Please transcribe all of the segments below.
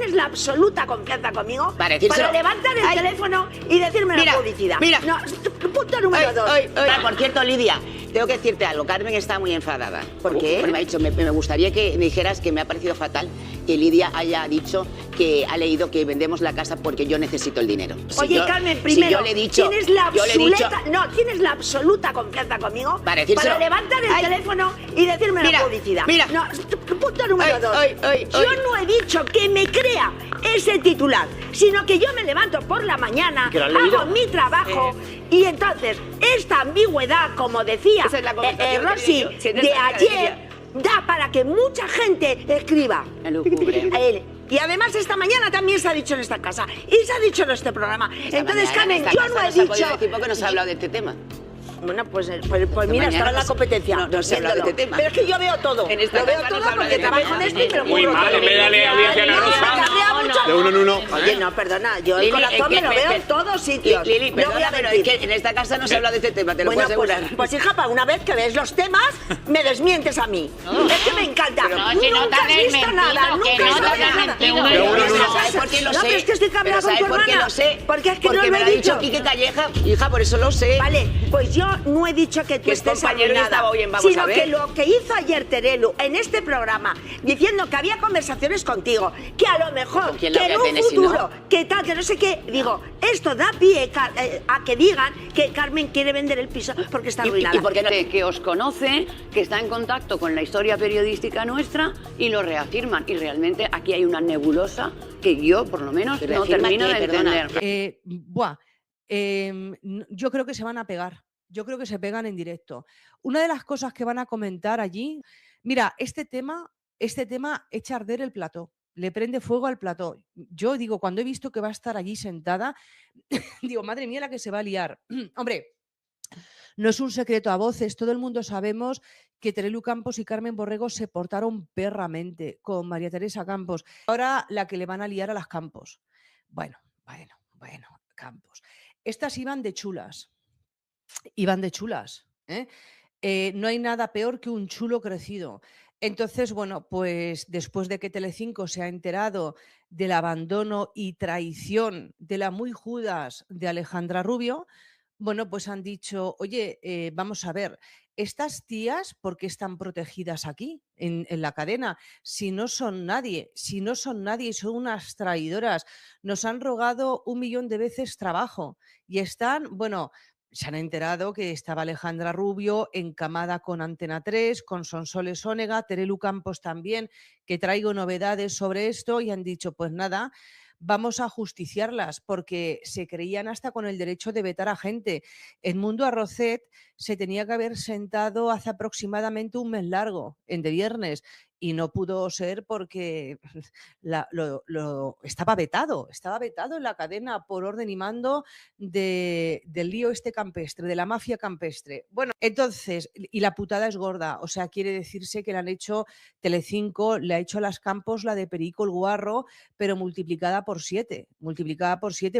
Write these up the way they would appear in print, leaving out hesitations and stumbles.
tienes la absoluta confianza conmigo para levantar el teléfono y decirme la publicidad. Mira. No, punto número 2. Por cierto, Lidia, tengo que decirte algo. Carmen está muy enfadada. ¿Por qué? Porque me ha dicho, me gustaría que me dijeras que me ha parecido fatal que Lidia haya dicho que ha leído que vendemos la casa porque yo necesito el dinero. Oye, Carmen, primero, si yo le he dicho, tienes la absoluta confianza conmigo para levantar el teléfono y decirme la publicidad. Mira. No, punto número 2. Yo no he dicho que me crea ese titular, sino que yo me levanto por la mañana, hago mi trabajo y entonces esta ambigüedad, como decía Rosy, de ayer, da para que mucha gente escriba. Y además esta mañana también se ha dicho en esta casa y se ha dicho en este programa. Entonces, Carmen, yo no he dicho... ¿Por qué no se ha hablado de este tema? Bueno, pues mira, estaba en la competencia. No se habla de este tema. Pero es que yo veo todo. En esta lo veo casa todo porque trabajo en esto y me lo Muy mal, en vez de darle audiencia a la Rosa. De uno en uno. Oye, no, perdona, yo el corazón me lo veo en todos sitios. Lili, perdona, pero es que en esta casa no se habla de este tema, te lo puedo asegurar. Pues hija, para una vez que ves los temas, me desmientes a mí. Es que me encanta. No, si no nunca has visto nada, nunca has visto nada. ¿Sabes por qué lo sé? No, pero es que estoy cabreada con tu hermana. ¿Por qué lo sé? Porque es que no porque lo me he lo ha dicho. dicho Quique Calleja, hija, por eso lo sé. Vale, pues yo no he dicho que tú Que es estés compañero y arruinada, estaba hoy en Vamos sino a Ver. que lo que hizo ayer Terelu en este programa, diciendo que había conversaciones contigo, que a lo mejor, que en un futuro, que tal, que no sé qué, digo, esto da pie a que digan que Carmen quiere vender el piso porque está arruinada. Y porque que os conoce, que está en contacto con la historia periodística nuestra y lo reafirman. Y realmente aquí hay una nebulosa que yo, por lo menos, no termino de entender. Yo creo que se van a pegar. Yo creo que se pegan en directo. Una de las cosas que van a comentar allí, mira, este tema echa a arder el plató, le prende fuego al plató. Yo digo, cuando he visto que va a estar allí sentada, digo, madre mía, la que se va a liar. Hombre, no es un secreto a voces, todo el mundo sabemos que Terelu Campos y Carmen Borrego se portaron perramente con María Teresa Campos. Ahora la que le van a liar a las Campos. Bueno, Campos. Estas iban de chulas. No hay nada peor que un chulo crecido. Entonces, bueno, pues después de que Telecinco se ha enterado del abandono y traición de la muy Judas de Alejandra Rubio, bueno, pues han dicho, oye, vamos a ver, estas tías, ¿por qué están protegidas aquí en la cadena? Si no son nadie y son unas traidoras, nos han rogado 1.000.000 de veces trabajo y están, bueno, se han enterado que estaba Alejandra Rubio encamada con Antena 3, con Sonsoles Onega, Terelu Campos también, que traigo novedades sobre esto y han dicho, pues nada, vamos a justiciarlas porque se creían hasta con el derecho de vetar a gente. Edmundo Arrocet se tenía que haber sentado hace aproximadamente un mes largo, en De Viernes, y no pudo ser porque estaba vetado en la cadena por orden y mando del lío este campestre, de la mafia campestre. Bueno, entonces, y la putada es gorda, o sea, quiere decirse que le han hecho Telecinco, le ha hecho a las Campos la de Perico el Guarro, pero multiplicada por 7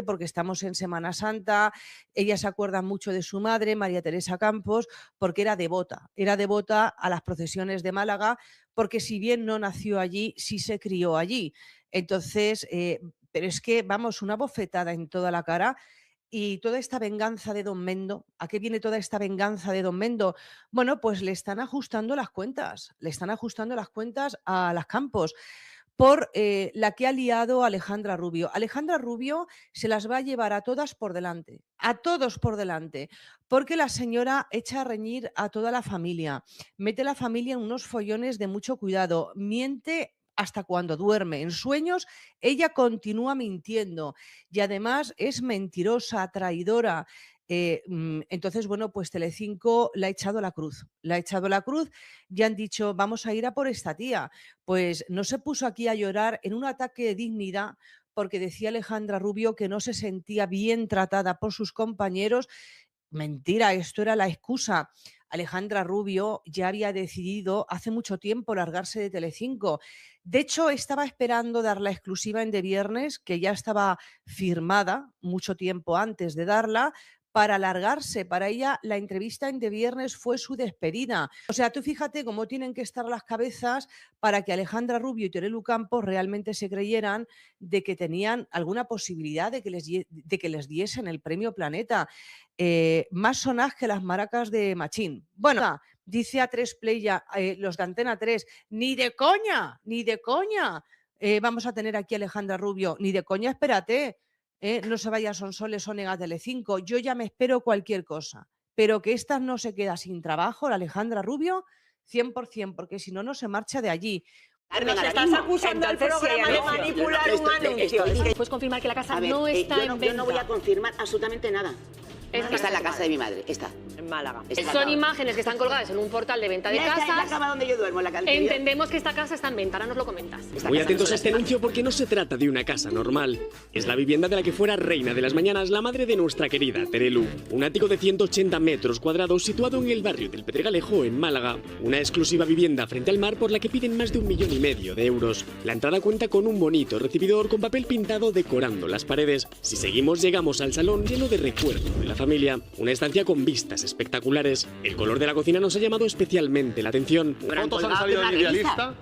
porque estamos en Semana Santa, ella se acuerda mucho de su madre, María Teresa Campos, porque era devota a las procesiones de Málaga, porque si bien no nació allí, sí se crió allí. Entonces, pero es que, vamos, una bofetada en toda la cara. Y toda esta venganza de Don Mendo, ¿a qué viene toda esta venganza de Don Mendo? Bueno, pues le están ajustando las cuentas a las Campos por la que ha liado Alejandra Rubio. Alejandra Rubio se las va a llevar a todas por delante, porque la señora echa a reñir a toda la familia, mete la familia en unos follones de mucho cuidado, miente hasta cuando duerme. En sueños ella continúa mintiendo y además es mentirosa, traidora. Entonces, bueno, pues Telecinco le ha echado la cruz. Y han dicho, vamos a ir a por esta tía. Pues no se puso aquí a llorar en un ataque de dignidad porque decía Alejandra Rubio que no se sentía bien tratada por sus compañeros. Mentira, esto era la excusa. Alejandra Rubio ya había decidido hace mucho tiempo largarse de Telecinco. De hecho, estaba esperando dar la exclusiva en De Viernes, que ya estaba firmada mucho tiempo antes de darla, para largarse. Para ella la entrevista en De Viernes fue su despedida. O sea, tú fíjate cómo tienen que estar las cabezas para que Alejandra Rubio y Terelu Campos realmente se creyeran de que tenían alguna posibilidad de que les diesen el premio Planeta. Más sonadas que las maracas de Machín. Bueno, dice A3 Playa, los de Antena 3, ni de coña, vamos a tener aquí a Alejandra Rubio, ni de coña, espérate. No se vaya a Sonsoles, Onega a Telecinco. Yo ya me espero cualquier cosa. Pero que esta no se queda sin trabajo, la Alejandra Rubio, 100%, porque si no, no se marcha de allí. Nos estás acusando al programa de manipular un anuncio. ¿Puedes confirmar que la casa no está en venta? Yo no voy a confirmar absolutamente nada. Está en la casa de mi madre, está. En Málaga. Son imágenes que están colgadas en un portal de venta de casas. En la cama donde yo duermo, la cantina. Entendemos que esta casa está en venta, ahora nos lo comentas. Muy atentos a este anuncio porque no se trata de una casa normal. Es la vivienda de la que fuera reina de las mañanas la madre de nuestra querida Terelu. Un ático de 180 metros cuadrados situado en el barrio del Pedregalejo, en Málaga. Una exclusiva vivienda frente al mar por la que piden más de 1,5 millones de euros. La entrada cuenta con un bonito recibidor con papel pintado decorando las paredes. Si seguimos, llegamos al salón lleno de recuerdos de la familia. Una estancia con vistas espectaculares. El color de la cocina nos ha llamado especialmente la atención. Las fotos han salido de Idealista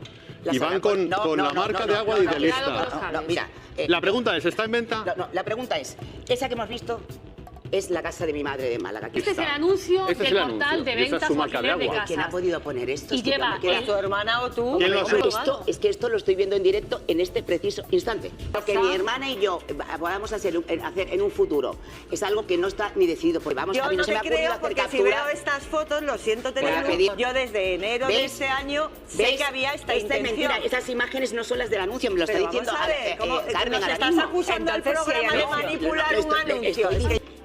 y van con la marca de agua de Idealista. No, mira. La pregunta es, ¿está en venta? No, la pregunta es, esa que hemos visto es la casa de mi madre de Málaga. Este es el anuncio del portal de ventas o alquiler de casas. ¿Quién ha podido poner esto? Y lleva tu hermana o tú. ¿Quién lo ha subido? Es que esto lo estoy viendo en directo en este preciso instante. Lo que mi hermana y yo podamos hacer en un futuro es algo que no está ni decidido. Pues vamos, yo a mí no se me ha ocurrido hacer porque captura. si veo estas fotos, lo siento, Terelu, yo desde enero de este año sé que había esta intención. Mentira, esas imágenes no son las del anuncio, me lo está diciendo Carmen. Nos estás acusando al programa de manipular un anuncio.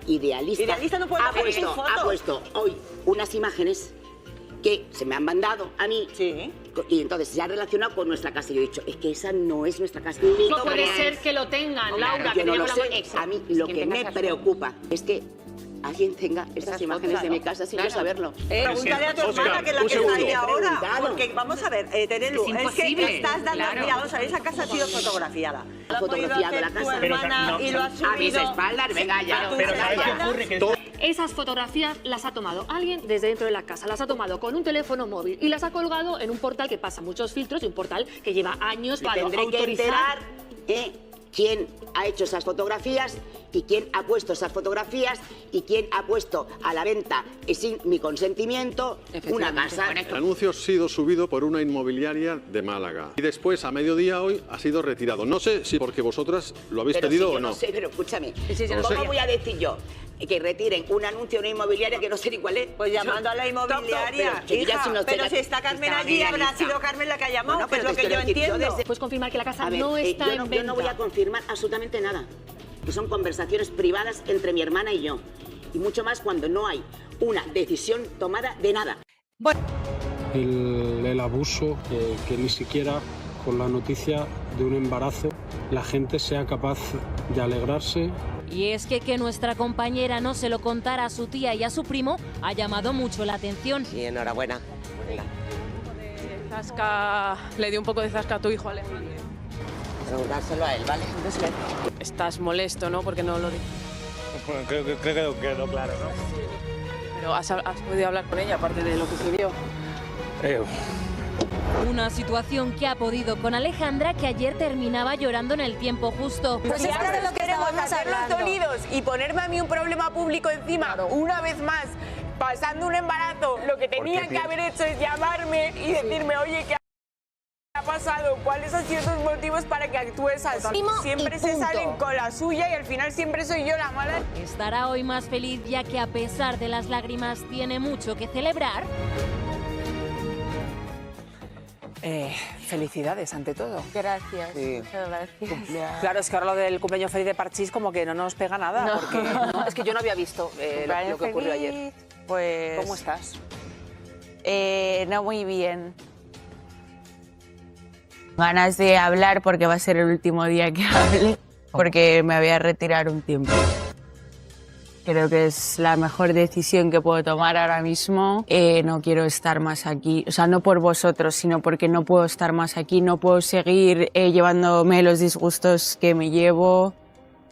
Idealista no puede ha puesto hoy unas imágenes que se me han mandado a mí. Sí. Y entonces se ha relacionado con nuestra casa. Y yo he dicho, es que esa no es nuestra casa. No puede ser que lo tengan, Laura. Yo no lo sé. A mí lo que me preocupa es que alguien tenga esas imágenes de mi casa sin yo saberlo. Pregúntale a tu hermana, que es la que está ahí ahora. Porque vamos a ver, Terelu, es que estás dando... Mira, vamos a ver, esa casa ha sido fotografiada. Ha fotografiado la casa. Y lo ha subido... A mis espaldas, venga ya. Pero ¿sabes qué ocurre? Esas fotografías las ha tomado alguien desde dentro de la casa, las ha tomado con un teléfono móvil y las ha colgado en un portal que pasa muchos filtros y un portal que lleva años para autorizar. Tendré que enterar quién ha hecho esas fotografías y quién ha puesto esas fotografías y quién ha puesto a la venta sin mi consentimiento una casa. El anuncio ha sido subido por una inmobiliaria de Málaga y después a mediodía hoy ha sido retirado. No sé si porque vosotras lo habéis pedido o no. No sé, pero escúchame, ¿cómo voy a decir yo que retiren un anuncio a una inmobiliaria que no sé ni cuál es? Pues llamando a la inmobiliaria, pero si está Carmen allí, habrá sido Carmen la que ha llamado, que es lo que yo entiendo. ¿Puedes confirmar que la casa no está en venta? Yo no voy a confirmar absolutamente nada, que son conversaciones privadas entre mi hermana y yo, y mucho más cuando no hay una decisión tomada de nada. Bueno. El abuso, que ni siquiera con la noticia de un embarazo la gente sea capaz de alegrarse. Y es que nuestra compañera no se lo contara a su tía y a su primo ha llamado mucho la atención. Sí, enhorabuena. Le dio un poco de zasca a tu hijo, Alejandro. Preguntárselo a él, ¿vale? Estás molesto, ¿no? Porque no lo dices. Bueno, creo que quedó claro, ¿no? Pero has podido hablar con ella, aparte de lo que subió. Una situación que ha podido con Alejandra, que ayer terminaba llorando en el tiempo justo. Pues es que lo queremos hacer los dolidos y ponerme a mí un problema público encima, una vez más, pasando un embarazo. Lo que tenían que haber hecho es llamarme y decirme, oye, ¿qué ha pasado? ¿Cuáles han sido tus motivos para que actúes así? Siempre se salen con la suya y al final siempre soy yo la mala. Estará hoy más feliz, ya que a pesar de las lágrimas tiene mucho que celebrar. Felicidades ante todo. Gracias. Sí. Muchas gracias. Claro, es que ahora lo del cumpleaños feliz de Parchís como que no nos pega nada. No. Porque es que yo no había visto lo que ocurrió ayer. Pues... ¿Cómo estás? No muy bien. Ganas de hablar porque va a ser el último día que hable, porque me voy a retirar un tiempo. Creo que es la mejor decisión que puedo tomar ahora mismo. No quiero estar más aquí, o sea, no por vosotros, sino porque no puedo estar más aquí, no puedo seguir llevándome los disgustos que me llevo.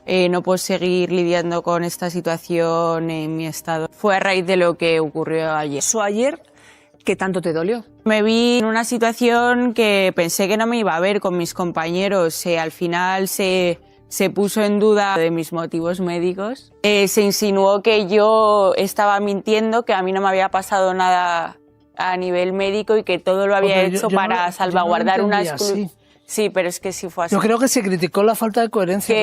no puedo seguir lidiando con esta situación en mi estado. Fue a raíz de lo que ocurrió ayer. ¿Eso ayer qué tanto te dolió? Me vi en una situación que pensé que no me iba a ver con mis compañeros. Al final se puso en duda de mis motivos médicos. Se insinuó que yo estaba mintiendo, que a mí no me había pasado nada a nivel médico y que todo lo había hecho para salvaguardar una exclusiva. Sí, pero es que sí fue así. Yo creo que se criticó la falta de coherencia.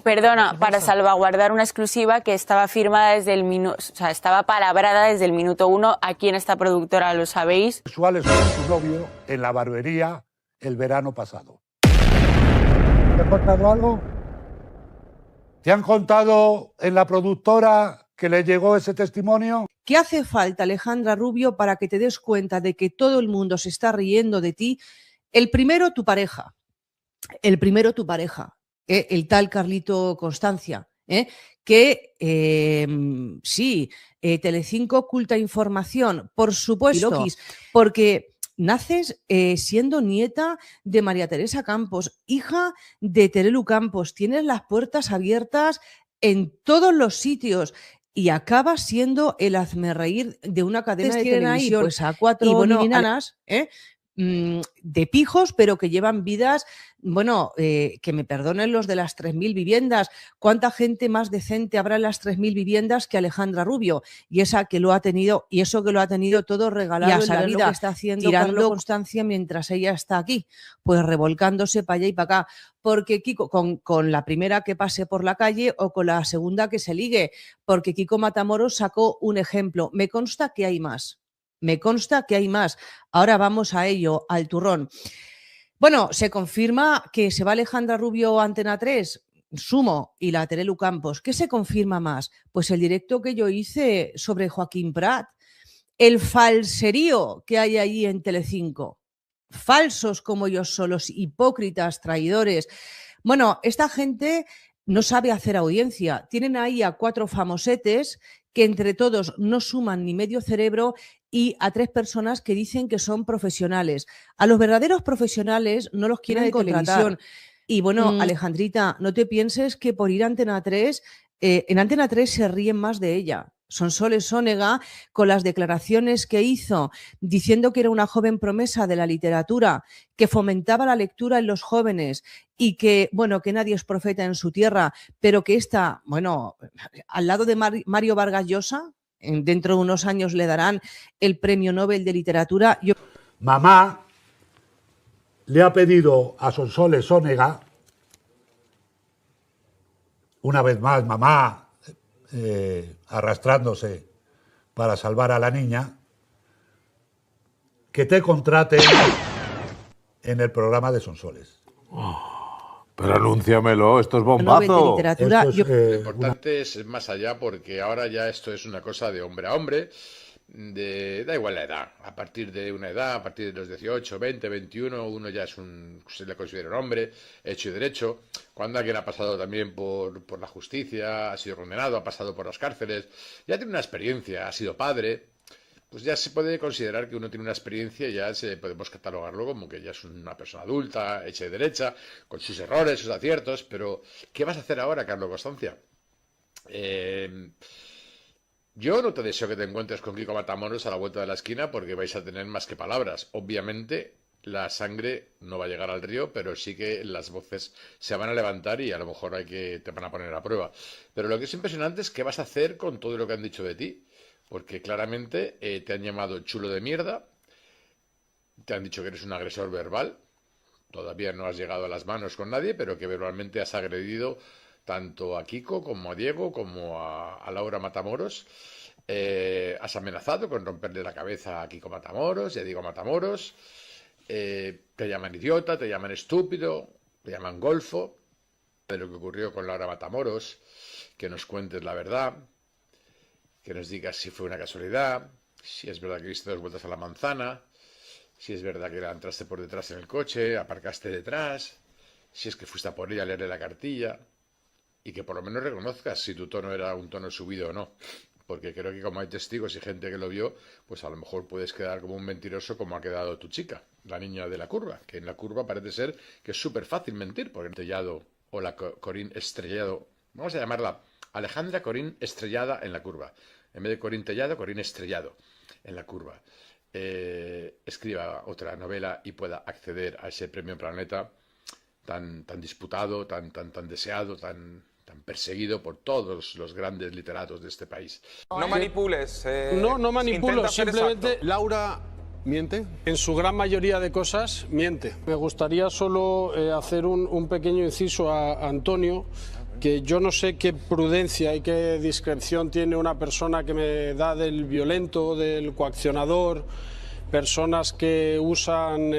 Perdona, para salvaguardar una exclusiva que estaba firmada desde el minuto, o sea, estaba palabrada desde el minuto 1. Aquí en esta productora lo sabéis. Sexuales con tu novio en la barbería el verano pasado. ¿Te han contado algo? ¿Te han contado en la productora que le llegó ese testimonio? ¿Qué hace falta, Alejandra Rubio, para que te des cuenta de que todo el mundo se está riendo de ti? El primero, tu pareja. El tal Carlito Constancia, que sí, Telecinco oculta información, por supuesto, porque naces siendo nieta de María Teresa Campos, hija de Terelu Campos, tienes las puertas abiertas en todos los sitios. Y acabas siendo el hazmerreír de una cadena de televisión. Pues a 4 niñanas, de pijos, pero que llevan vidas, que me perdonen los de las 3.000 viviendas. ¿Cuánta gente más decente habrá en las 3.000 viviendas que Alejandra Rubio? Y esa que lo ha tenido, y eso que lo ha tenido todo regalado en la vida. Lo que está haciendo tirando Constancia mientras ella está aquí, pues revolcándose para allá y para acá. Porque Kiko, con la primera que pase por la calle o con la segunda que se ligue, porque Kiko Matamoros sacó un ejemplo. Me consta que hay más. Ahora vamos a ello, al turrón. Bueno, se confirma que se va Alejandra Rubio a Antena 3, Sumo y la Terelu Campos. ¿Qué se confirma más? Pues el directo que yo hice sobre Joaquín Prat, el falserío que hay ahí en Telecinco. Falsos como ellos son, los hipócritas, traidores. Bueno, esta gente no sabe hacer audiencia. Tienen ahí a 4 famosetes que entre todos no suman ni medio cerebro y a 3 personas que dicen que son profesionales. A los verdaderos profesionales no los quieren contratar. Y bueno, Alejandrita, no te pienses que por ir a Antena 3, en Antena 3 se ríen más de ella. Sonsoles Sonega, con las declaraciones que hizo, diciendo que era una joven promesa de la literatura, que fomentaba la lectura en los jóvenes y que, que nadie es profeta en su tierra, pero que esta, al lado de Mario Vargas Llosa, dentro de unos años le darán el Premio Nobel de Literatura. Mamá le ha pedido a Sonsoles Sonega, una vez más, mamá, arrastrándose para salvar a la niña, que te contrate en el programa de Sonsoles. Pero anúnciamelo, esto es bombazo. Lo importante es más allá, porque ahora ya esto es una cosa de hombre a hombre, da igual la edad, a partir de una edad, a partir de los 18, 20, 21, uno ya se le considera un hombre, hecho y derecho. Cuando alguien ha pasado también por la justicia, ha sido condenado, ha pasado por las cárceles, ya tiene una experiencia, ha sido padre, pues ya se puede considerar que uno tiene una experiencia y ya podemos catalogarlo como que ya es una persona adulta, hecha y derecha, con sus errores, sus aciertos. Pero ¿qué vas a hacer ahora, Carlos Constancia? Yo no te deseo que te encuentres con Kiko Matamoros a la vuelta de la esquina, porque vais a tener más que palabras. Obviamente la sangre no va a llegar al río, pero sí que las voces se van a levantar y a lo mejor te van a poner a prueba. Pero lo que es impresionante es qué vas a hacer con todo lo que han dicho de ti, porque claramente te han llamado chulo de mierda, te han dicho que eres un agresor verbal, todavía no has llegado a las manos con nadie, pero que verbalmente has agredido tanto a Kiko como a Diego como a Laura Matamoros. Has amenazado con romperle la cabeza a Kiko Matamoros y a Diego Matamoros. Te llaman idiota, te llaman estúpido, te llaman golfo. De lo que ocurrió con Laura Matamoros, que nos cuentes la verdad, que nos digas si fue una casualidad, si es verdad que diste 2 vueltas a la manzana, si es verdad que la entraste por detrás en el coche, aparcaste detrás, si es que fuiste a por ella a leerle la cartilla. Y que por lo menos reconozcas si tu tono era un tono subido o no. Porque creo que como hay testigos y gente que lo vio, pues a lo mejor puedes quedar como un mentiroso, como ha quedado tu chica, la niña de la curva. Que en la curva parece ser que es súper fácil mentir, porque han tellado o la Corín Estrellado. Vamos a llamarla Alejandra Corín Estrellada en la curva. En vez de Corín Tellado, Corín Estrellado en la curva. Escriba otra novela y pueda acceder a ese premio Planeta tan disputado, tan deseado, tan perseguido por todos los grandes literatos de este país. No manipules. No manipulo, intenta ser simplemente exacto. Laura miente. En su gran mayoría de cosas miente. Me gustaría solo hacer un pequeño inciso a Antonio, que yo no sé qué prudencia y qué discreción tiene una persona que me da del violento, del coaccionador, personas que usan...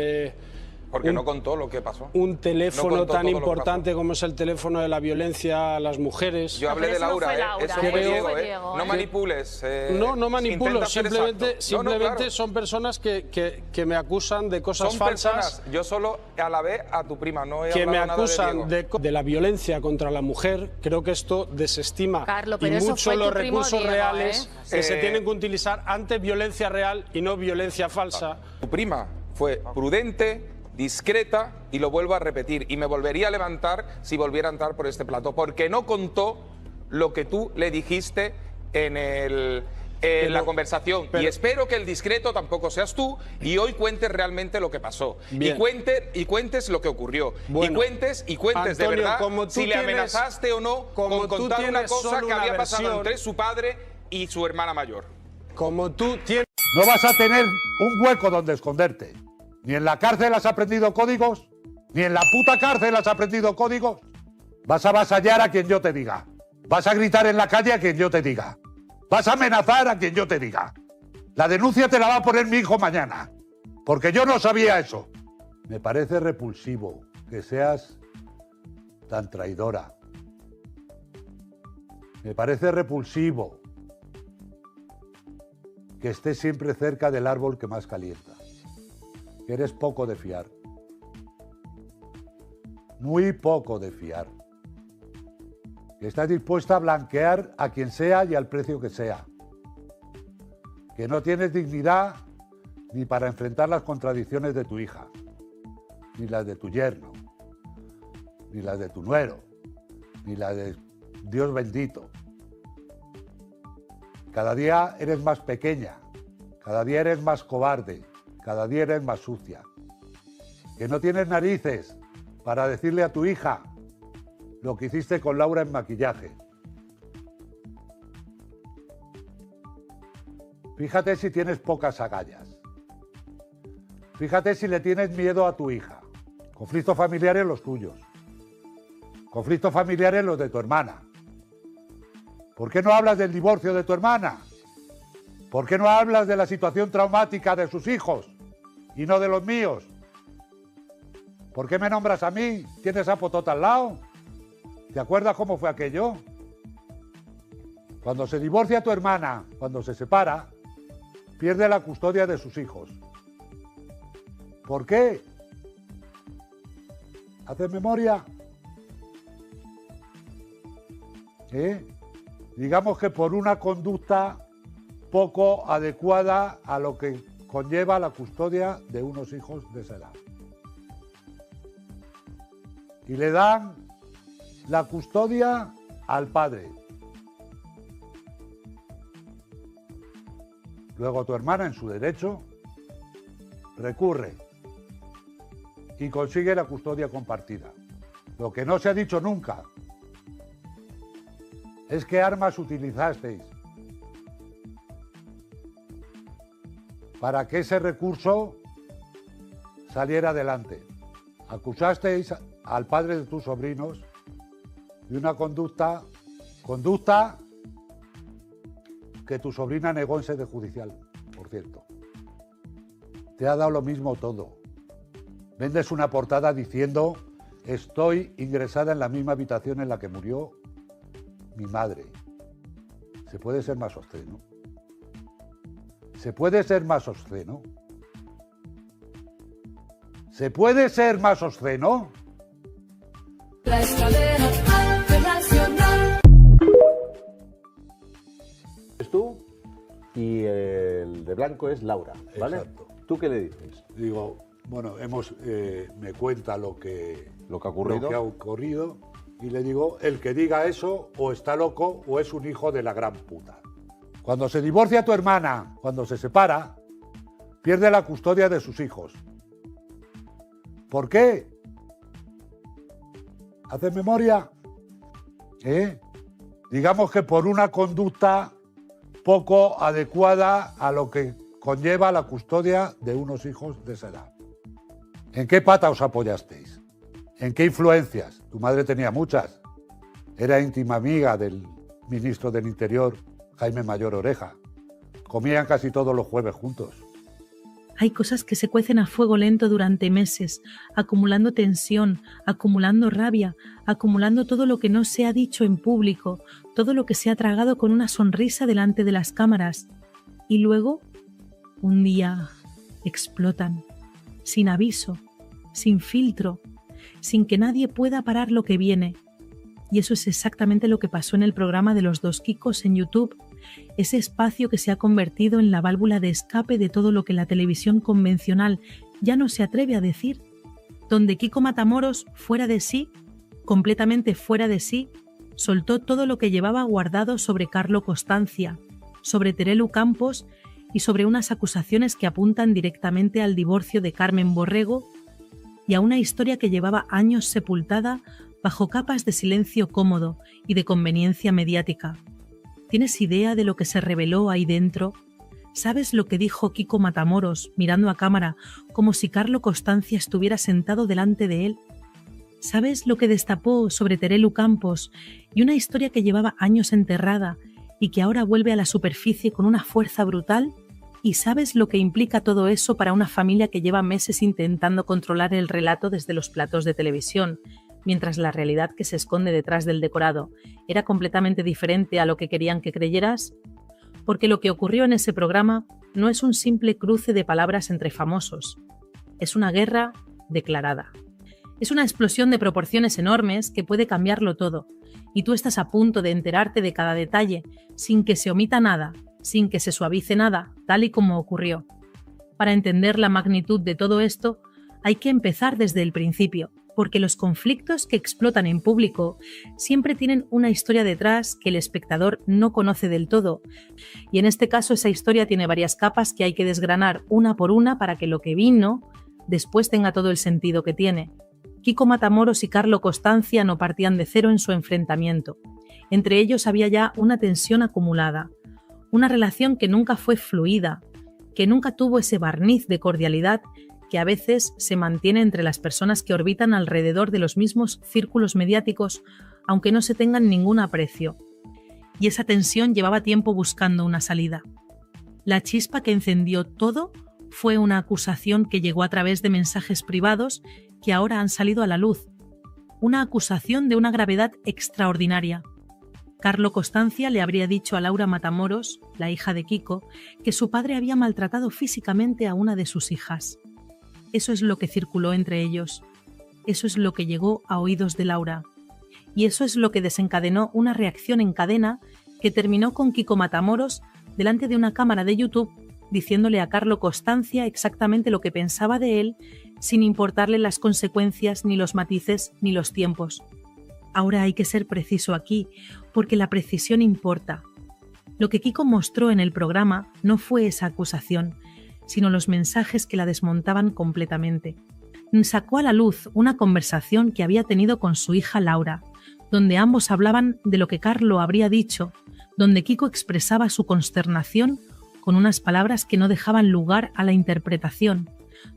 Porque no contó lo que pasó. Un teléfono No contó tan todo lo que importante como es el teléfono de la violencia a las mujeres. Yo hablé de Laura, eso fue Diego, No manipules. No manipulo, intenta ser simplemente exacto. son personas que me acusan de cosas falsas. Personas. Yo solo alabé a tu prima, no he Que me hablado nada acusan de Diego. de la violencia contra la mujer. Creo que esto desestima Carlos, y pero eso mucho fue tu los primo recursos Diego, reales que se tienen que utilizar ante violencia real y no violencia falsa. Tu prima fue prudente, discreta, y lo vuelvo a repetir, y me volvería a levantar si volviera a entrar por este plato, porque no contó lo que tú le dijiste en la conversación. Y espero que el discreto tampoco seas tú, y hoy cuentes realmente lo que pasó. Bien. Y cuentes lo que ocurrió. Bueno, y cuentes de Antonio, verdad como tú si le tienes- amenazaste o no como con tú contar una tienes cosa solo que una había pasado versión- entre su padre y su hermana mayor. Como tú tienes... No vas a tener un hueco donde esconderte. Ni en la cárcel has aprendido códigos, ni en la puta cárcel has aprendido códigos. Vas a avasallar a quien yo te diga. Vas a gritar en la calle a quien yo te diga. Vas a amenazar a quien yo te diga. La denuncia te la va a poner mi hijo mañana. Porque yo no sabía eso. Me parece repulsivo que seas tan traidora. Me parece repulsivo que estés siempre cerca del árbol que más calienta. Que eres poco de fiar. Muy poco de fiar. Que estás dispuesta a blanquear a quien sea y al precio que sea. Que no tienes dignidad ni para enfrentar las contradicciones de tu hija, ni las de tu yerno, ni las de tu nuero, ni las de Dios bendito. Cada día eres más pequeña, cada día eres más cobarde, cada día eres más sucia. Que no tienes narices para decirle a tu hija lo que hiciste con Laura en maquillaje. Fíjate si tienes pocas agallas. Fíjate si le tienes miedo a tu hija. Conflictos familiares los tuyos. Conflictos familiares los de tu hermana. ¿Por qué no hablas del divorcio de tu hermana? ¿Por qué no hablas de la situación traumática de sus hijos y no de los míos? ¿Por qué me nombras a mí? ¿Tienes a Potota al lado? ¿Te acuerdas cómo fue aquello? Cuando se divorcia tu hermana, cuando se separa, pierde la custodia de sus hijos. ¿Por qué? ¿Haces memoria? Digamos que por una conducta poco adecuada a lo que conlleva la custodia de unos hijos de esa edad. Y le dan la custodia al padre. Luego tu hermana, en su derecho, recurre y consigue la custodia compartida. Lo que no se ha dicho nunca es qué armas utilizasteis para que ese recurso saliera adelante. Acusasteis al padre de tus sobrinos de una conducta que tu sobrina negó en sede judicial, por cierto. Te ha dado lo mismo todo. Vendes una portada diciendo: estoy ingresada en la misma habitación en la que murió mi madre. ¿Se puede ser más obsceno? ¿Se puede ser más obsceno? ¿Se puede ser más obsceno? La escalera internacional. Es tú y el de blanco es Laura, ¿vale? Exacto. ¿Tú qué le dices? Digo, bueno, me cuenta lo que ha ocurrido. Lo que ha ocurrido y le digo, el que diga eso o está loco o es un hijo de la gran puta. Cuando se divorcia tu hermana, cuando se separa, pierde la custodia de sus hijos. ¿Por qué? ¿Haces memoria? Digamos que por una conducta poco adecuada a lo que conlleva la custodia de unos hijos de esa edad. ¿En qué pata os apoyasteis? ¿En qué influencias? Tu madre tenía muchas. Era íntima amiga del ministro del Interior, Jaime Mayor Oreja. Comían casi todos los jueves juntos. Hay cosas que se cuecen a fuego lento durante meses, acumulando tensión, acumulando rabia, acumulando todo lo que no se ha dicho en público, todo lo que se ha tragado con una sonrisa delante de las cámaras. Y luego, un día, explotan, sin aviso, sin filtro, sin que nadie pueda parar lo que viene. Y eso es exactamente lo que pasó en el programa de los dos Kikos en YouTube, ese espacio que se ha convertido en la válvula de escape de todo lo que la televisión convencional ya no se atreve a decir, donde Kiko Matamoros, fuera de sí, completamente fuera de sí, soltó todo lo que llevaba guardado sobre Carlo Costancia, sobre Terelu Campos y sobre unas acusaciones que apuntan directamente al divorcio de Carmen Borrego y a una historia que llevaba años sepultada bajo capas de silencio cómodo y de conveniencia mediática. ¿Tienes idea de lo que se reveló ahí dentro? ¿Sabes lo que dijo Kiko Matamoros mirando a cámara como si Carlo Costancia estuviera sentado delante de él? ¿Sabes lo que destapó sobre Terelu Campos y una historia que llevaba años enterrada y que ahora vuelve a la superficie con una fuerza brutal? ¿Y sabes lo que implica todo eso para una familia que lleva meses intentando controlar el relato desde los platos de televisión, mientras la realidad que se esconde detrás del decorado era completamente diferente a lo que querían que creyeras? Porque lo que ocurrió en ese programa no es un simple cruce de palabras entre famosos, es una guerra declarada. Es una explosión de proporciones enormes que puede cambiarlo todo, y tú estás a punto de enterarte de cada detalle, sin que se omita nada, sin que se suavice nada, tal y como ocurrió. Para entender la magnitud de todo esto, hay que empezar desde el principio, porque los conflictos que explotan en público siempre tienen una historia detrás que el espectador no conoce del todo. Y en este caso esa historia tiene varias capas que hay que desgranar una por una para que lo que vino después tenga todo el sentido que tiene. Kiko Matamoros y Carlo Costancia no partían de cero en su enfrentamiento. Entre ellos había ya una tensión acumulada, una relación que nunca fue fluida, que nunca tuvo ese barniz de cordialidad que a veces se mantiene entre las personas que orbitan alrededor de los mismos círculos mediáticos, aunque no se tengan ningún aprecio. Y esa tensión llevaba tiempo buscando una salida. La chispa que encendió todo fue una acusación que llegó a través de mensajes privados que ahora han salido a la luz. Una acusación de una gravedad extraordinaria. Carlo Costancia le habría dicho a Laura Matamoros, la hija de Kiko, que su padre había maltratado físicamente a una de sus hijas. Eso es lo que circuló entre ellos. Eso es lo que llegó a oídos de Laura. Y eso es lo que desencadenó una reacción en cadena que terminó con Kiko Matamoros delante de una cámara de YouTube diciéndole a Carlo Costancia exactamente lo que pensaba de él sin importarle las consecuencias, ni los matices, ni los tiempos. Ahora hay que ser preciso aquí, porque la precisión importa. Lo que Kiko mostró en el programa no fue esa acusación, sino los mensajes que la desmontaban completamente. Sacó a la luz una conversación que había tenido con su hija Laura, donde ambos hablaban de lo que Carlo habría dicho, donde Kiko expresaba su consternación con unas palabras que no dejaban lugar a la interpretación,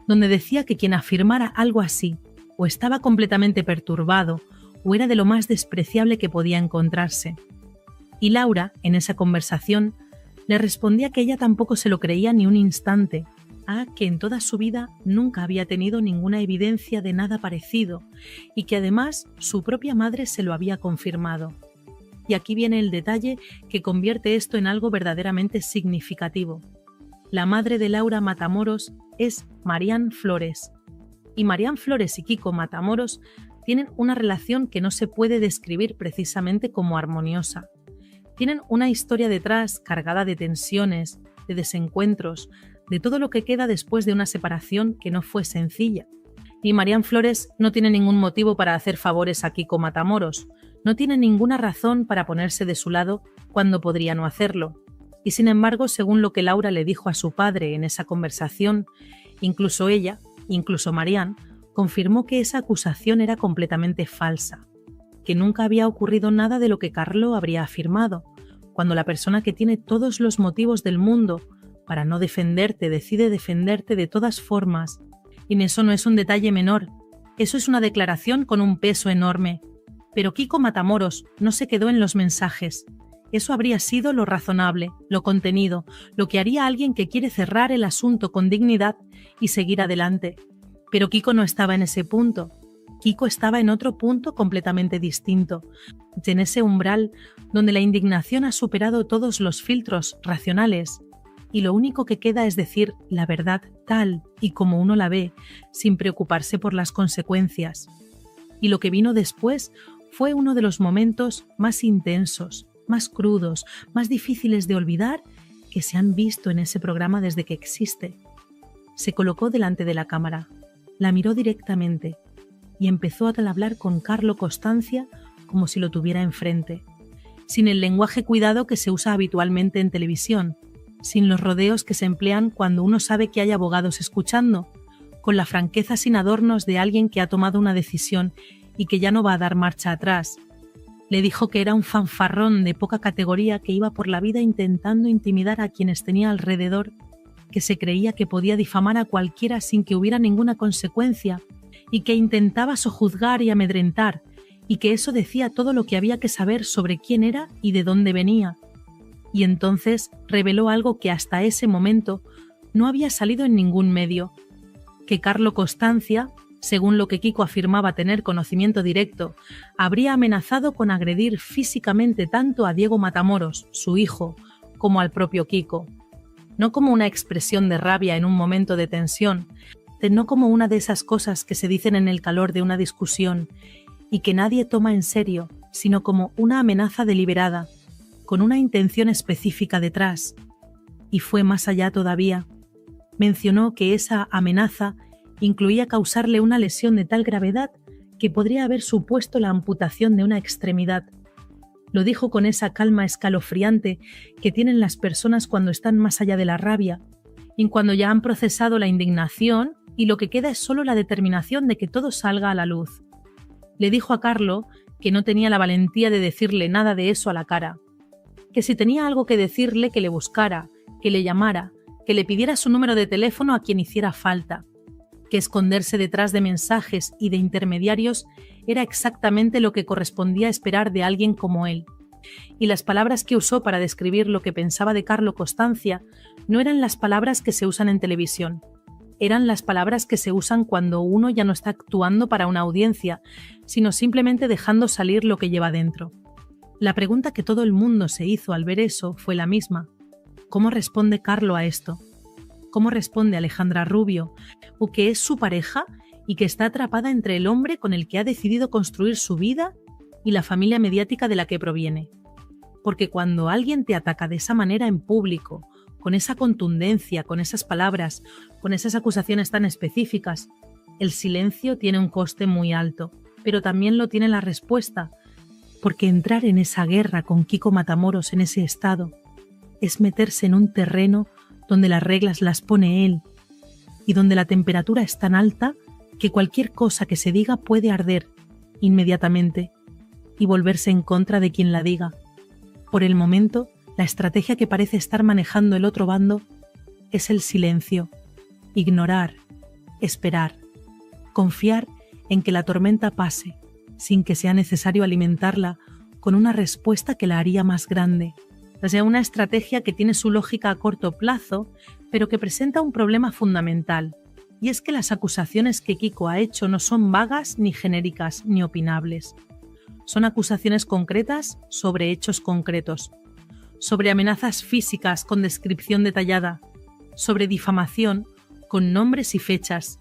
donde decía que quien afirmara algo así, o estaba completamente perturbado, o era de lo más despreciable que podía encontrarse. Y Laura, en esa conversación, le respondía que ella tampoco se lo creía ni un instante, que en toda su vida nunca había tenido ninguna evidencia de nada parecido, y que además su propia madre se lo había confirmado. Y aquí viene el detalle que convierte esto en algo verdaderamente significativo. La madre de Laura Matamoros es Marian Flores. Y Marian Flores y Kiko Matamoros tienen una relación que no se puede describir precisamente como armoniosa. Tienen una historia detrás cargada de tensiones, de desencuentros, de todo lo que queda después de una separación que no fue sencilla. Y Marian Flores no tiene ningún motivo para hacer favores a Kiko Matamoros, no tiene ninguna razón para ponerse de su lado cuando podría no hacerlo. Y sin embargo, según lo que Laura le dijo a su padre en esa conversación, incluso ella, incluso Marian, confirmó que esa acusación era completamente falsa, que nunca había ocurrido nada de lo que Carlo habría afirmado, cuando la persona que tiene todos los motivos del mundo para no defenderte decide defenderte de todas formas. Y eso no es un detalle menor, eso es una declaración con un peso enorme. Pero Kiko Matamoros no se quedó en los mensajes. Eso habría sido lo razonable, lo contenido, lo que haría alguien que quiere cerrar el asunto con dignidad y seguir adelante. Pero Kiko no estaba en ese punto. Kiko estaba en otro punto completamente distinto, en ese umbral donde la indignación ha superado todos los filtros racionales y lo único que queda es decir la verdad tal y como uno la ve, sin preocuparse por las consecuencias. Y lo que vino después fue uno de los momentos más intensos, más crudos, más difíciles de olvidar que se han visto en ese programa desde que existe. Se colocó delante de la cámara, la miró directamente y empezó a hablar con Carlo Costanza como si lo tuviera enfrente, sin el lenguaje cuidado que se usa habitualmente en televisión, sin los rodeos que se emplean cuando uno sabe que hay abogados escuchando, con la franqueza sin adornos de alguien que ha tomado una decisión y que ya no va a dar marcha atrás. Le dijo que era un fanfarrón de poca categoría que iba por la vida intentando intimidar a quienes tenía alrededor, que se creía que podía difamar a cualquiera sin que hubiera ninguna consecuencia, y que intentaba sojuzgar y amedrentar, y que eso decía todo lo que había que saber sobre quién era y de dónde venía. Y entonces reveló algo que hasta ese momento no había salido en ningún medio, que Carlo Costanza, según lo que Kiko afirmaba tener conocimiento directo, habría amenazado con agredir físicamente tanto a Diego Matamoros, su hijo, como al propio Kiko. No como una expresión de rabia en un momento de tensión, no como una de esas cosas que se dicen en el calor de una discusión y que nadie toma en serio, sino como una amenaza deliberada, con una intención específica detrás. Y fue más allá todavía. Mencionó que esa amenaza incluía causarle una lesión de tal gravedad que podría haber supuesto la amputación de una extremidad. Lo dijo con esa calma escalofriante que tienen las personas cuando están más allá de la rabia y cuando ya han procesado la indignación y lo que queda es solo la determinación de que todo salga a la luz. Le dijo a Carlo que no tenía la valentía de decirle nada de eso a la cara, que si tenía algo que decirle que le buscara, que le llamara, que le pidiera su número de teléfono a quien hiciera falta, que esconderse detrás de mensajes y de intermediarios era exactamente lo que correspondía esperar de alguien como él. Y las palabras que usó para describir lo que pensaba de Carlo Costanza no eran las palabras que se usan en televisión, eran las palabras que se usan cuando uno ya no está actuando para una audiencia, sino simplemente dejando salir lo que lleva dentro. La pregunta que todo el mundo se hizo al ver eso fue la misma. ¿Cómo responde Carlo a esto? ¿Cómo responde Alejandra Rubio, o que es su pareja y que está atrapada entre el hombre con el que ha decidido construir su vida y la familia mediática de la que proviene? Porque cuando alguien te ataca de esa manera en público, con esa contundencia, con esas palabras, con esas acusaciones tan específicas, el silencio tiene un coste muy alto, pero también lo tiene la respuesta, porque entrar en esa guerra con Kiko Matamoros en ese estado es meterse en un terreno donde las reglas las pone él y donde la temperatura es tan alta que cualquier cosa que se diga puede arder inmediatamente y volverse en contra de quien la diga. Por el momento, la estrategia que parece estar manejando el otro bando es el silencio, ignorar, esperar, confiar en que la tormenta pase sin que sea necesario alimentarla con una respuesta que la haría más grande. O sea, una estrategia que tiene su lógica a corto plazo, pero que presenta un problema fundamental, y es que las acusaciones que Kiko ha hecho no son vagas, ni genéricas, ni opinables. Son acusaciones concretas sobre hechos concretos, sobre amenazas físicas con descripción detallada, sobre difamación con nombres y fechas.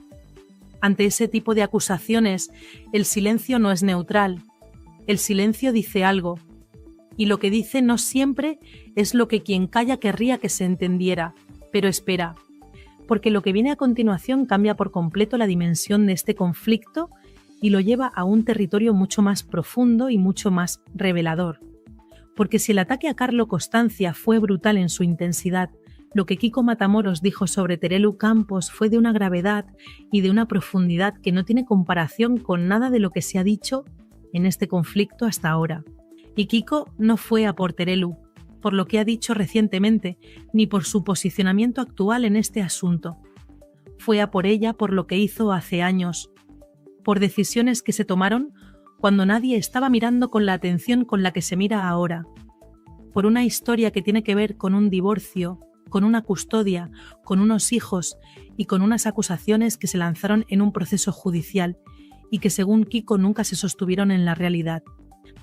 Ante ese tipo de acusaciones, el silencio no es neutral. El silencio dice algo, y lo que dice no siempre es lo que quien calla querría que se entendiera, pero espera, porque lo que viene a continuación cambia por completo la dimensión de este conflicto y lo lleva a un territorio mucho más profundo y mucho más revelador. Porque si el ataque a Carlo Costancia fue brutal en su intensidad, lo que Kiko Matamoros dijo sobre Terelu Campos fue de una gravedad y de una profundidad que no tiene comparación con nada de lo que se ha dicho en este conflicto hasta ahora. Y Kiko no fue a por Terelu, por lo que ha dicho recientemente, ni por su posicionamiento actual en este asunto. Fue a por ella por lo que hizo hace años, por decisiones que se tomaron cuando nadie estaba mirando con la atención con la que se mira ahora, por una historia que tiene que ver con un divorcio, con una custodia, con unos hijos y con unas acusaciones que se lanzaron en un proceso judicial y que según Kiko nunca se sostuvieron en la realidad.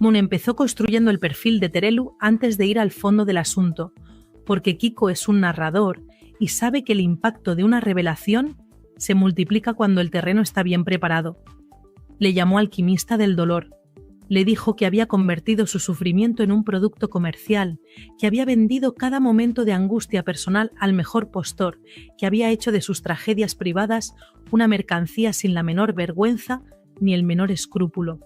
Moon empezó construyendo el perfil de Terelu antes de ir al fondo del asunto, porque Kiko es un narrador y sabe que el impacto de una revelación se multiplica cuando el terreno está bien preparado. Le llamó alquimista del dolor. Le dijo que había convertido su sufrimiento en un producto comercial, que había vendido cada momento de angustia personal al mejor postor, que había hecho de sus tragedias privadas una mercancía sin la menor vergüenza ni el menor escrúpulo.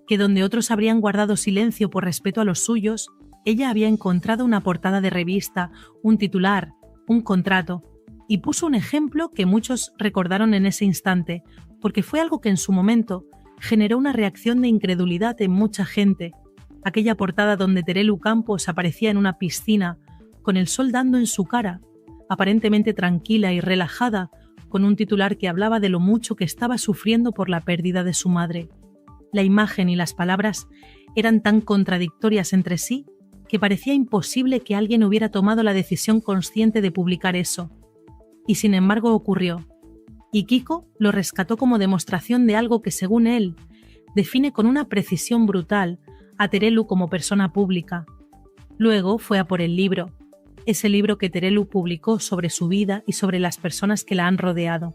Que donde otros habrían guardado silencio por respeto a los suyos, ella había encontrado una portada de revista, un titular, un contrato, y puso un ejemplo que muchos recordaron en ese instante, porque fue algo que en su momento generó una reacción de incredulidad en mucha gente. Aquella portada donde Terelu Campos aparecía en una piscina, con el sol dando en su cara, aparentemente tranquila y relajada, con un titular que hablaba de lo mucho que estaba sufriendo por la pérdida de su madre. La imagen y las palabras eran tan contradictorias entre sí que parecía imposible que alguien hubiera tomado la decisión consciente de publicar eso. Y sin embargo ocurrió. Y Kiko lo rescató como demostración de algo que, según él, define con una precisión brutal a Terelu como persona pública. Luego fue a por el libro, ese libro que Terelu publicó sobre su vida y sobre las personas que la han rodeado.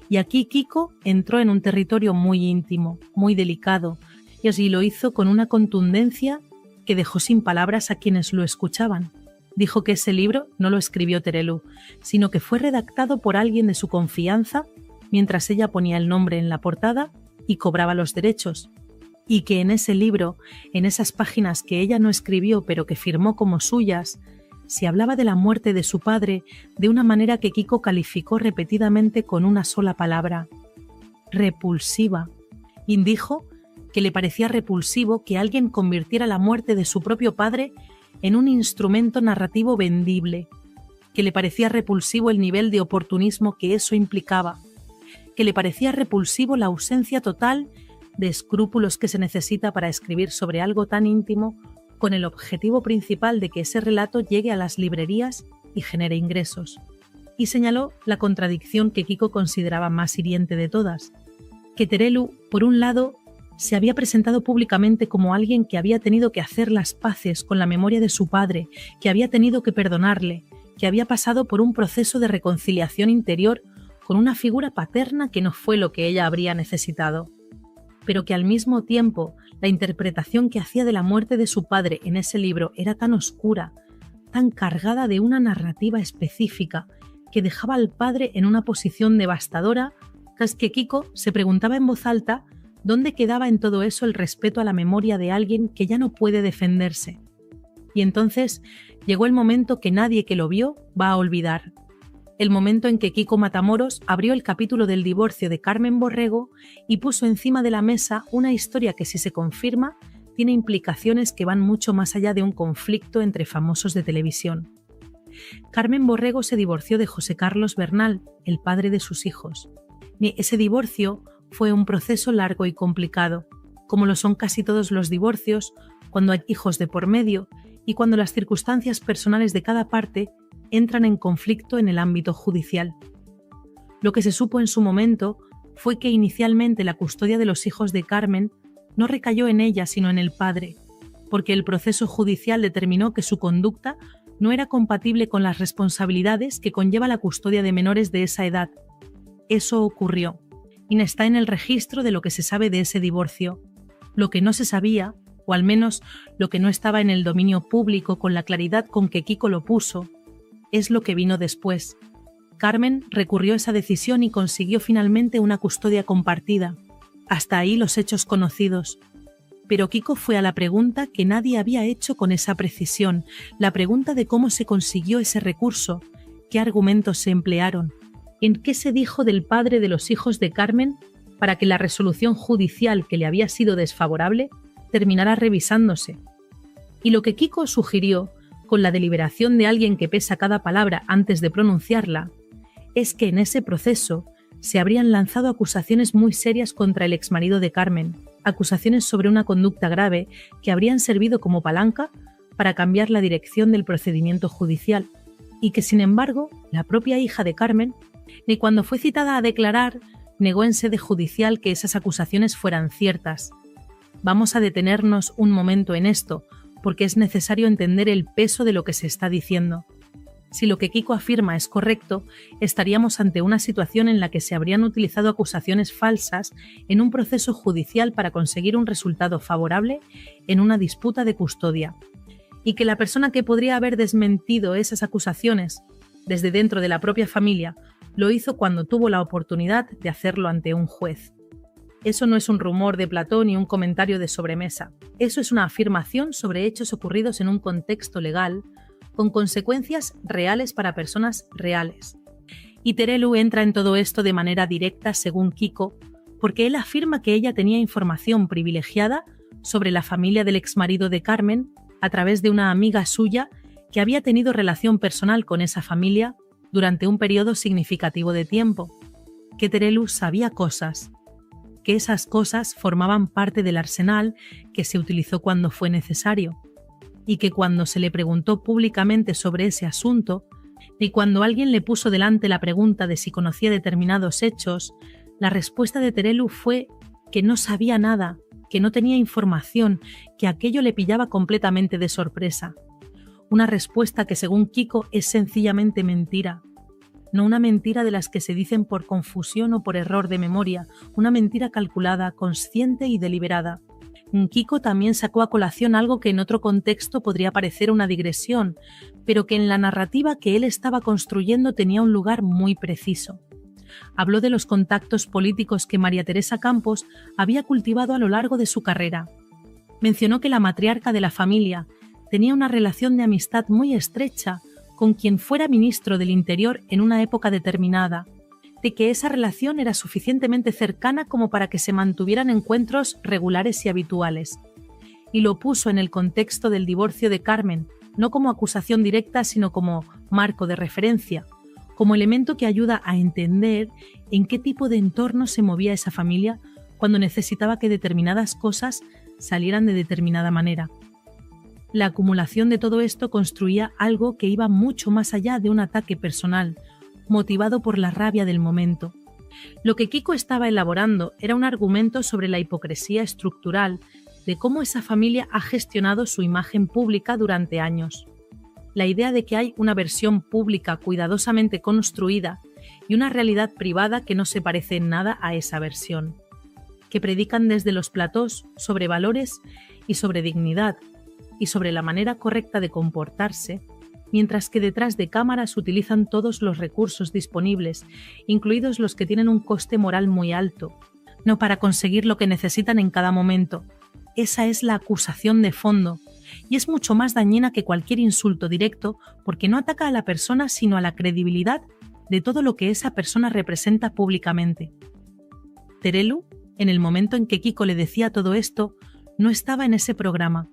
Y aquí Kiko entró en un territorio muy íntimo, muy delicado, y así lo hizo con una contundencia que dejó sin palabras a quienes lo escuchaban. Dijo que ese libro no lo escribió Terelu, sino que fue redactado por alguien de su confianza mientras ella ponía el nombre en la portada y cobraba los derechos, y que en ese libro, en esas páginas que ella no escribió pero que firmó como suyas, se hablaba de la muerte de su padre de una manera que Kiko calificó repetidamente con una sola palabra: repulsiva. Y dijo que le parecía repulsivo que alguien convirtiera la muerte de su propio padre en un instrumento narrativo vendible, que le parecía repulsivo el nivel de oportunismo que eso implicaba, que le parecía repulsivo la ausencia total de escrúpulos que se necesita para escribir sobre algo tan íntimo, con el objetivo principal de que ese relato llegue a las librerías y genere ingresos. Y señaló la contradicción que Kiko consideraba más hiriente de todas, que Terelu, por un lado, se había presentado públicamente como alguien que había tenido que hacer las paces con la memoria de su padre, que había tenido que perdonarle, que había pasado por un proceso de reconciliación interior con una figura paterna que no fue lo que ella habría necesitado, pero que al mismo tiempo la interpretación que hacía de la muerte de su padre en ese libro era tan oscura, tan cargada de una narrativa específica, que dejaba al padre en una posición devastadora, que Kiko se preguntaba en voz alta dónde quedaba en todo eso el respeto a la memoria de alguien que ya no puede defenderse. Y entonces llegó el momento que nadie que lo vio va a olvidar. El momento en que Kiko Matamoros abrió el capítulo del divorcio de Carmen Borrego y puso encima de la mesa una historia que, si se confirma, tiene implicaciones que van mucho más allá de un conflicto entre famosos de televisión. Carmen Borrego se divorció de José Carlos Bernal, el padre de sus hijos. Ese divorcio fue un proceso largo y complicado, como lo son casi todos los divorcios, cuando hay hijos de por medio y cuando las circunstancias personales de cada parte entran en conflicto en el ámbito judicial. Lo que se supo en su momento fue que inicialmente la custodia de los hijos de Carmen no recayó en ella sino en el padre, porque el proceso judicial determinó que su conducta no era compatible con las responsabilidades que conlleva la custodia de menores de esa edad. Eso ocurrió, y está en el registro de lo que se sabe de ese divorcio. Lo que no se sabía, o al menos lo que no estaba en el dominio público con la claridad con que Kiko lo puso, es lo que vino después, Carmen recurrió a esa decisión y consiguió finalmente una custodia compartida. Hasta ahí los hechos conocidos. Pero Kiko fue a la pregunta que nadie había hecho con esa precisión, la pregunta de cómo se consiguió ese recurso, qué argumentos se emplearon, en qué se dijo del padre de los hijos de Carmen para que la resolución judicial que le había sido desfavorable terminara revisándose. Y lo que Kiko sugirió, con la deliberación de alguien que pesa cada palabra antes de pronunciarla, es que en ese proceso se habrían lanzado acusaciones muy serias contra el exmarido de Carmen, acusaciones sobre una conducta grave que habrían servido como palanca para cambiar la dirección del procedimiento judicial, y que sin embargo la propia hija de Carmen, ni cuando fue citada a declarar, negó en sede judicial que esas acusaciones fueran ciertas. Vamos a detenernos un momento en esto, porque es necesario entender el peso de lo que se está diciendo. Si lo que Kiko afirma es correcto, estaríamos ante una situación en la que se habrían utilizado acusaciones falsas en un proceso judicial para conseguir un resultado favorable en una disputa de custodia, y que la persona que podría haber desmentido esas acusaciones desde dentro de la propia familia lo hizo cuando tuvo la oportunidad de hacerlo ante un juez. Eso no es un rumor de Platón ni un comentario de sobremesa. Eso es una afirmación sobre hechos ocurridos en un contexto legal, con consecuencias reales para personas reales. Y Terelu entra en todo esto de manera directa, según Kiko, porque él afirma que ella tenía información privilegiada sobre la familia del exmarido de Carmen a través de una amiga suya que había tenido relación personal con esa familia durante un periodo significativo de tiempo, que Terelu sabía cosas, que esas cosas formaban parte del arsenal que se utilizó cuando fue necesario, y que cuando se le preguntó públicamente sobre ese asunto, y cuando alguien le puso delante la pregunta de si conocía determinados hechos, la respuesta de Terelu fue que no sabía nada, que no tenía información, que aquello le pillaba completamente de sorpresa. Una respuesta que, según Kiko, es sencillamente mentira. No una mentira de las que se dicen por confusión o por error de memoria, una mentira calculada, consciente y deliberada. Kiko también sacó a colación algo que en otro contexto podría parecer una digresión, pero que en la narrativa que él estaba construyendo tenía un lugar muy preciso. Habló de los contactos políticos que María Teresa Campos había cultivado a lo largo de su carrera. Mencionó que la matriarca de la familia tenía una relación de amistad muy estrecha con quien fuera ministro del Interior en una época determinada, de que esa relación era suficientemente cercana como para que se mantuvieran encuentros regulares y habituales. Y lo puso en el contexto del divorcio de Carmen, no como acusación directa, sino como marco de referencia, como elemento que ayuda a entender en qué tipo de entorno se movía esa familia cuando necesitaba que determinadas cosas salieran de determinada manera. La acumulación de todo esto construía algo que iba mucho más allá de un ataque personal, motivado por la rabia del momento. Lo que Kiko estaba elaborando era un argumento sobre la hipocresía estructural de cómo esa familia ha gestionado su imagen pública durante años. La idea de que hay una versión pública cuidadosamente construida y una realidad privada que no se parece en nada a esa versión, que predican desde los platós sobre valores y sobre dignidad, y sobre la manera correcta de comportarse, mientras que detrás de cámaras utilizan todos los recursos disponibles, incluidos los que tienen un coste moral muy alto, no para conseguir lo que necesitan en cada momento. Esa es la acusación de fondo, y es mucho más dañina que cualquier insulto directo porque no ataca a la persona sino a la credibilidad de todo lo que esa persona representa públicamente. Terelu, en el momento en que Kiko le decía todo esto, no estaba en ese programa.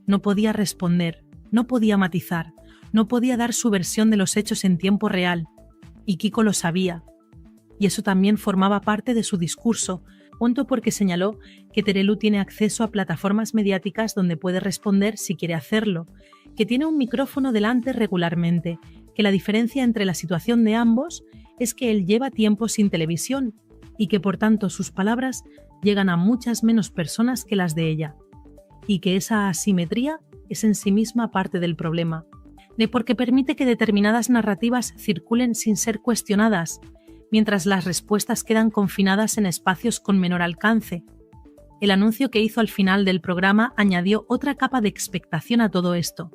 No podía responder, no podía matizar, no podía dar su versión de los hechos en tiempo real, y Kiko lo sabía. Y eso también formaba parte de su discurso, punto porque señaló que Terelu tiene acceso a plataformas mediáticas donde puede responder si quiere hacerlo, que tiene un micrófono delante regularmente, que la diferencia entre la situación de ambos es que él lleva tiempo sin televisión y que por tanto sus palabras llegan a muchas menos personas que las de ella, y que esa asimetría es en sí misma parte del problema, de porque permite que determinadas narrativas circulen sin ser cuestionadas, mientras las respuestas quedan confinadas en espacios con menor alcance. El anuncio que hizo al final del programa añadió otra capa de expectación a todo esto.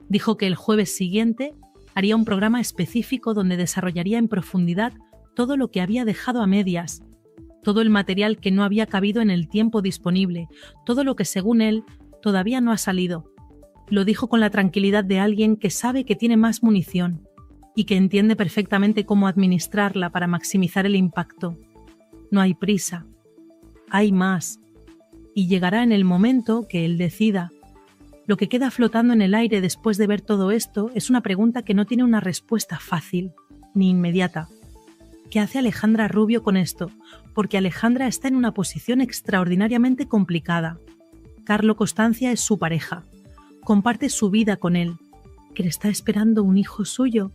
Dijo que el jueves siguiente Haría un programa específico donde desarrollaría en profundidad todo lo que había dejado a medias, todo el material que no había cabido en el tiempo disponible, todo lo que según él todavía no ha salido. Lo dijo con la tranquilidad de alguien que sabe que tiene más munición y que entiende perfectamente cómo administrarla para maximizar el impacto. No hay prisa, hay más, y llegará en el momento que él decida. Lo que queda flotando en el aire después de ver todo esto es una pregunta que no tiene una respuesta fácil, ni inmediata. ¿Qué hace Alejandra Rubio con esto? Porque Alejandra está en una posición extraordinariamente complicada. Carlo Costancia es su pareja. Comparte su vida con él, que le está esperando un hijo suyo.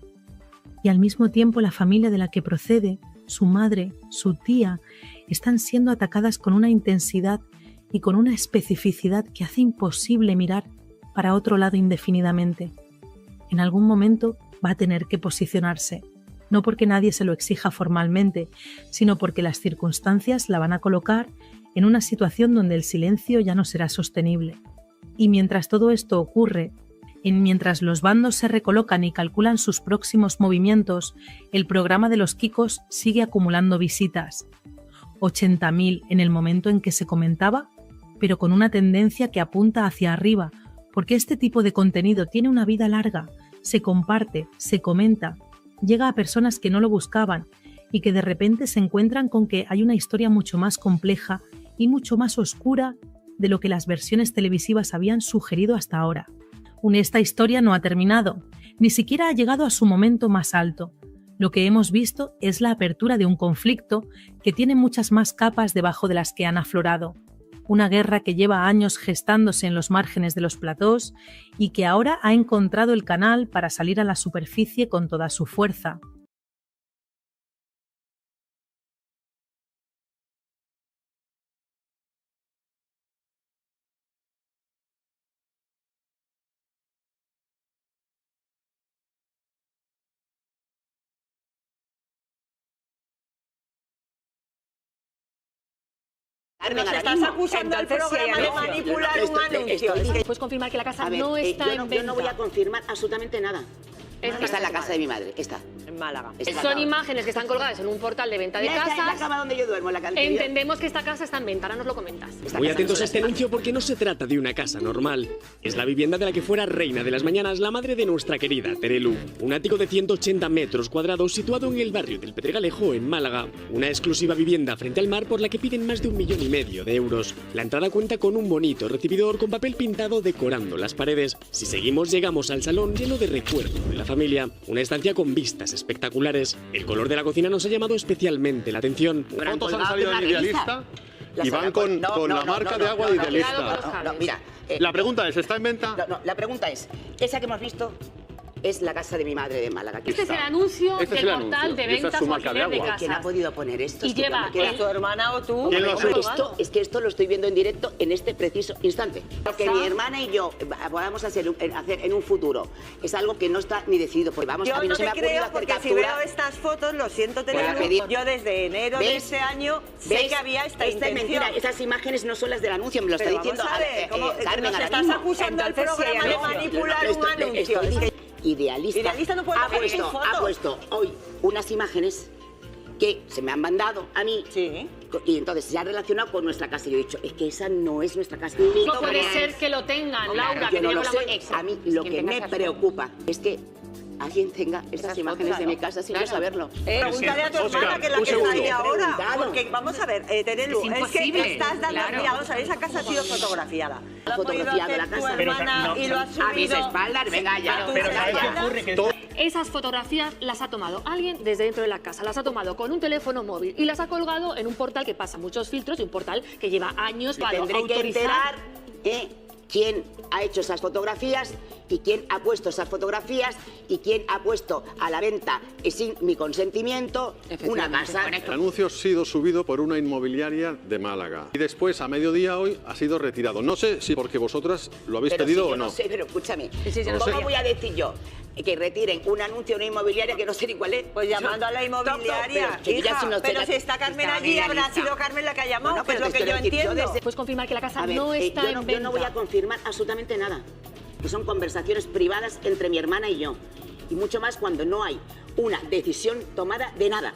Y al mismo tiempo la familia de la que procede, su madre, su tía, están siendo atacadas con una intensidad y con una especificidad que hace imposible mirar para otro lado indefinidamente. En algún momento va a tener que posicionarse, no porque nadie se lo exija formalmente, sino porque las circunstancias la van a colocar en una situación donde el silencio ya no será sostenible. Y mientras todo esto ocurre, mientras los bandos se recolocan y calculan sus próximos movimientos, el programa de los Kikos sigue acumulando visitas. 80.000 en el momento en que se comentaba, pero con una tendencia que apunta hacia arriba, porque este tipo de contenido tiene una vida larga, se comparte, se comenta, llega a personas que no lo buscaban y que de repente se encuentran con que hay una historia mucho más compleja y mucho más oscura de lo que las versiones televisivas habían sugerido hasta ahora. Esta historia no ha terminado, ni siquiera ha llegado a su momento más alto. Lo que hemos visto es la apertura de un conflicto que tiene muchas más capas debajo de las que han aflorado. Una guerra que lleva años gestándose en los márgenes de los platós y que ahora ha encontrado el canal para salir a la superficie con toda su fuerza. Nos estás acusando al programa de manipular un anuncio. ¿Puedes confirmar que la casa no está en venta? Yo no voy a confirmar absolutamente nada. Está en la casa de mi madre, está. En Málaga. Son imágenes que están colgadas en un portal de venta de casas. Está en la cama donde yo duermo, la calle. Entendemos que esta casa está en venta, ahora nos lo comentas. Muy atentos a este anuncio porque no se trata de una casa normal. Es la vivienda de la que fuera reina de las mañanas la madre de nuestra querida Terelu. Un ático de 180 metros cuadrados situado en el barrio del Pedregalejo, en Málaga. Una exclusiva vivienda frente al mar por la que piden más de 1,5 millones de euros. La entrada cuenta con un bonito recibidor con papel pintado decorando las paredes. Si seguimos, llegamos al salón lleno de recuerdos de la familia. Una estancia con vistas espectaculares. El color de la cocina nos ha llamado especialmente la atención. Las fotos han salido de Idealista y van con la marca de agua de Idealista. No, mira. La pregunta es, ¿está en venta? No, la pregunta es, esa que hemos visto es la casa de mi madre de Málaga. Este es el anuncio del portal de ventas o alquiler de casas. ¿Quién ha podido poner esto? Y lleva ¿tu hermana o tú? ¿Quién lo ha hecho? Es que esto lo estoy viendo en directo en este preciso instante. Lo que mi hermana y yo podamos hacer en un futuro es algo que no está ni decidido. Pues vamos, yo a mí no se me ha ocurrido hacer porque captura. Si veo estas fotos, lo siento, yo desde enero de este año sé que había esta intención. Mentira, esas imágenes no son las del anuncio, me lo está diciendo Carmen. Nos estás acusando al programa de manipular un anuncio. Idealista no puede ha puesto hoy unas imágenes que se me han mandado a mí y entonces se ha relacionado con nuestra casa. Y yo he dicho, es que esa no es nuestra casa. No puede ser que lo tengan, Laura. Yo no lo sé. A mí lo que me preocupa es que alguien tenga esas imágenes de mi casa sin yo saberlo. Pregúntale a tu hermana, que es la que está ahí ahora. Porque vamos a ver, Terelu, es que estás dando... Mira, vamos a ver, esa casa ha sido fotografiada. Ha fotografiado la casa. Y lo ha subido... A mis espaldas, venga ya. Pero ¿sabes qué ocurre? Esas fotografías las ha tomado alguien desde dentro de la casa, las ha tomado con un teléfono móvil y las ha colgado en un portal que pasa muchos filtros y un portal que lleva años para autorizar. Tendré que enterar quién ha hecho esas fotografías y quién ha puesto esas fotografías y quién ha puesto a la venta sin mi consentimiento una casa. El anuncio ha sido subido por una inmobiliaria de Málaga y después a mediodía hoy ha sido retirado. No sé si porque vosotras lo habéis pedido o no. No sé, pero escúchame, ¿cómo voy a decir yo que retiren un anuncio de una inmobiliaria que no sé ni cuál es? Pues llamando a la inmobiliaria, pero si está Carmen allí, habrá sido Carmen la que ha llamado, que es lo que yo entiendo. ¿Puedes confirmar que la casa no está en venta? Yo no voy a confirmar absolutamente nada, que son conversaciones privadas entre mi hermana y yo. y mucho más cuando no hay una decisión tomada de nada.